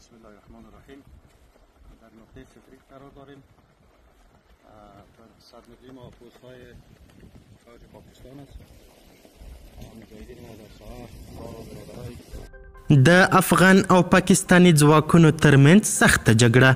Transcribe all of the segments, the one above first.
بسم الله الرحمن الرحیم. در نقطه صفری قرار داریم. در سرنگون و پوست‌های فوج پاکستان است. مجاهدین ما در ساحه د افغان او پاکستانی ځواکونو ترمنځ سخته جګړه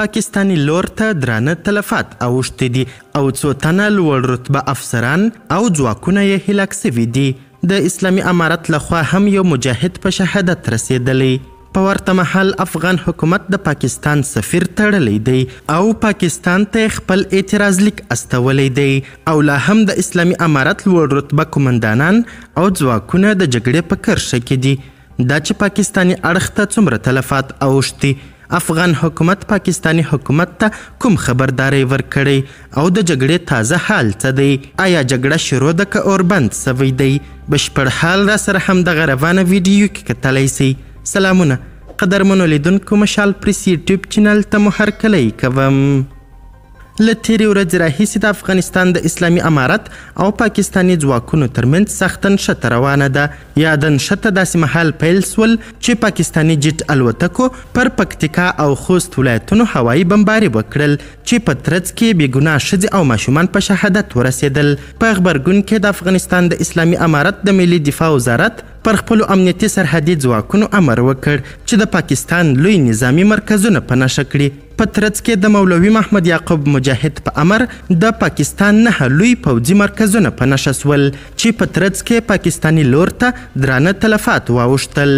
پاکستانی لور ته درانه تلفات اوښتي دي او څو تنه لوړ رتبه افسران او ځواکونه یې هلاک سوي دي. د اسلامي امارت لخوا هم یو مجاهد په شهادت رسېدلی. په ورته مهال افغان حکومت د پاکستان سفیر تړلی دی او پاکستان ته خپل اعتراض لیک استولی دی او لا هم د اسلامي امارت لوړ رتبه قومندانان او ځواکونه د جګړې په کرښه کې دي. دا چې پاکستانی اړخ ته څومره تلفات اوښتي، افغان حکومت پاکستانی حکومت ته کوم خبرداری ورکړی او د جګړې تازه حال څه دی؟ آیا جګړه شروع ده که اوربند سوی دی؟ بشپړ حال را سره همدغه روانه ویډیو کې کتلی سئ. سلامونه قدرمنو لیدونکو، مشال پریس یوټیوب چینل ته مو هرکلی کوم. له تېرې ورځې راهیسې د افغانستان د اسلامي امارت او پاکستاني ځواکونو ترمنځ سخته نښته روانه ده. یا د نښته داسې مهال پیل سول چې پاکستاني جیټ الوتکو پر پکتیکا او خوست ولایتونو هوایي بمباري وکړل چې په ترڅ کې بېګناه ښځې او ماشومان په شهادت ورسېدل. په غبرګون کې د افغانستان د اسلامي امارت د ملي دفاع وزارت پر خپلو امنیتي سرحدي ځواکونو امر وکړ چې د پاکستان لوی نظامي مرکزونه په نښه کړي. په ترڅ کې د مولوي محمد یعقوب مجاهد په امر د پاکستان 9 لوی پوځي مرکزونه په نښه سول چې په ترڅ کې پاکستاني لور ته درانه تلفات واوښتل.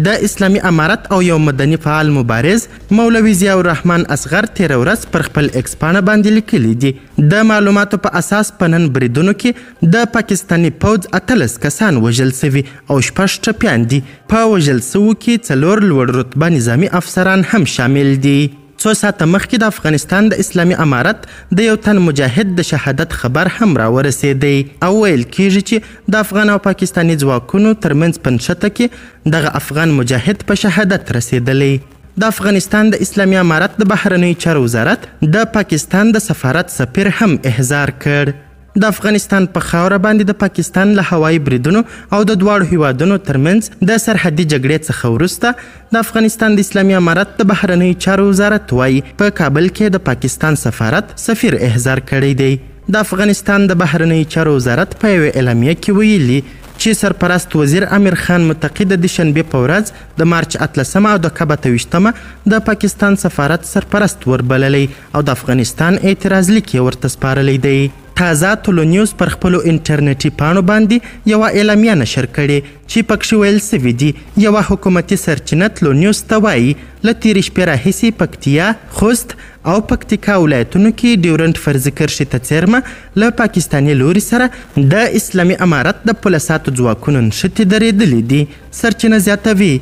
د اسلامي امارت او یو مدني فعال مبارز مولوي ضیاء الرحمن اصغر تېره ورځ پر خپل ایکس پاڼه باندې لیکلي دي د معلوماتو په اساس په نن بریدونو کې د پاکستاني پوځ 18 کسان وژل سوي او 6 ټپیان دي. په وژل سوو کې 4 لوړ رتبه نظامي افسران هم شامل دي. څو ساعته مخکې د افغانستان د اسلامي امارت د یو تن مجاهد د شهادت خبر هم راورسېدی او ویل کیږي چې د افغان او پاکستاني ځواکونو ترمنځ په نښته کې دغه افغان مجاهد په شهادت رسېدلی. د افغانستان د اسلامي امارت د بهرنیو چارو وزارت د پاکستان د سفارت سفیر هم احضار کړ. د افغانستان په خاوره باندې د پاکستان له هوایي بریدونو او د دواړو هیوادونو ترمنځ د سرحدي جګړې څخه وروسته د افغانستان د اسلامي امارت د بهرنیو چارو وزارت وایي په کابل کې د پاکستان سفارت سفیر احضار کړی دی. د افغانستان د بهرنیو چارو وزارت په یوه اعلامیه کې ویلي چې سرپرست وزیر امیر خان متقي د دوشنبې په ورځ د مارچ 18 او د کابه 28 د پاکستان سفارت سرپرست وربللی او د افغانستان اعتراض لیک یې ورته سپارلی دی. تازه ټولو نیوز پر خپلو انټرنیټي پاڼو باندې یوه اعلامیه نشر کړې چې پکښې ویل سوي دي. یوه حکومتي سرچینه ټولو نیوز ته وایي له تېرې شپې راهیسې پکتیا، خوست او پکتیکا ولایتونو کې ډیورنډ فرضي کرښې ته څیرمه له پاکستاني لوري سره د اسلامي امارت د پولیساتو ځواکونو نښتې درېدلې دي. سرچینه زیاتوي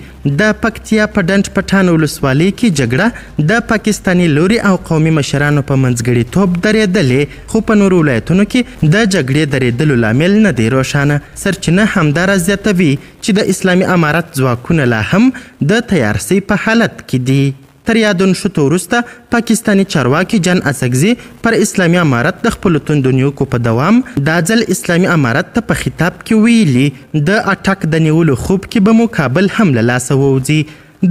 د پکتیا په ډنډ پټان ولسوالۍ کې جګړه د پاکستاني لوري او قومي مشرانو په منځګړیتوب درېدلې، خو په نورو ولایتونو کې د جګړې درېدلو لامل نه دی روښانه. سرچینه همداراز زیاتوي چې د اسلامي امارت ځواکونه لا هم د تیارسۍ په حالت کې دي. تر یادو نښتو وروسته پاکستاني چارواکي جان اسکزي پر اسلامي امارت د خپلو توندو نیوکو په دوام دا ځل اسلامي امارت ته په خطاب کې ویلي د اټک د نیولو خوب کې به مو کابل هم له لاسه ووځي.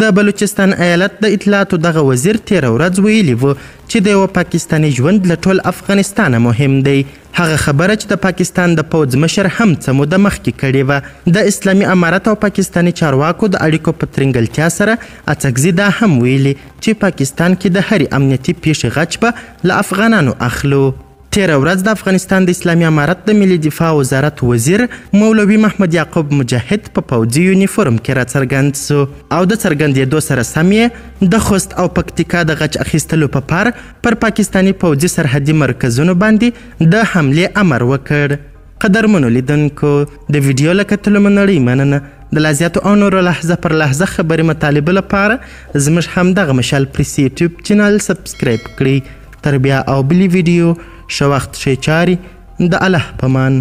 د بلوچستان ایالت د اطلاعاتو دغه وزیر تېره ورځ ویلي و چې د یوه پاکستاني ژوند له ټول افغانستانه مهم دی. هغه خبره چې د پاکستان د پوځ مشر هم څه موده مخکې کړې وه. د اسلامي امارت او پاکستاني چارواکو د اړیکو په ترنګلتیا سره اڅکزي دا هم ویلي چې پاکستان کې د هرې امنیتي پیښې غچ به له افغانانو اخلو. تېره ورځ د افغانستان د اسلامي امارت د ملي دفاع وزارت وزیر مولوي محمد یعقوب مجاهد په پوځي یونیفورم کې راڅرګند سو او د څرګندېدو سره سم یې د خوست او پکتیکا د غچ اخیستلو په پار پر پاکستاني پوځي سرحدي مرکزونو باندې د حملې امر وکړ. قدرمنو لیدونکو، د ویډیو له کتلو مو نړۍ مننه. د لا زیاتو او نورو لحظه پر لحظه خبرې مطالبو لپاره زموږ همدغه مشال پریس یوټیوب چینل سبسکرایب کړئ. تر بیا او بلې ویډیو ښه وخت ښې چارې د الله په امان.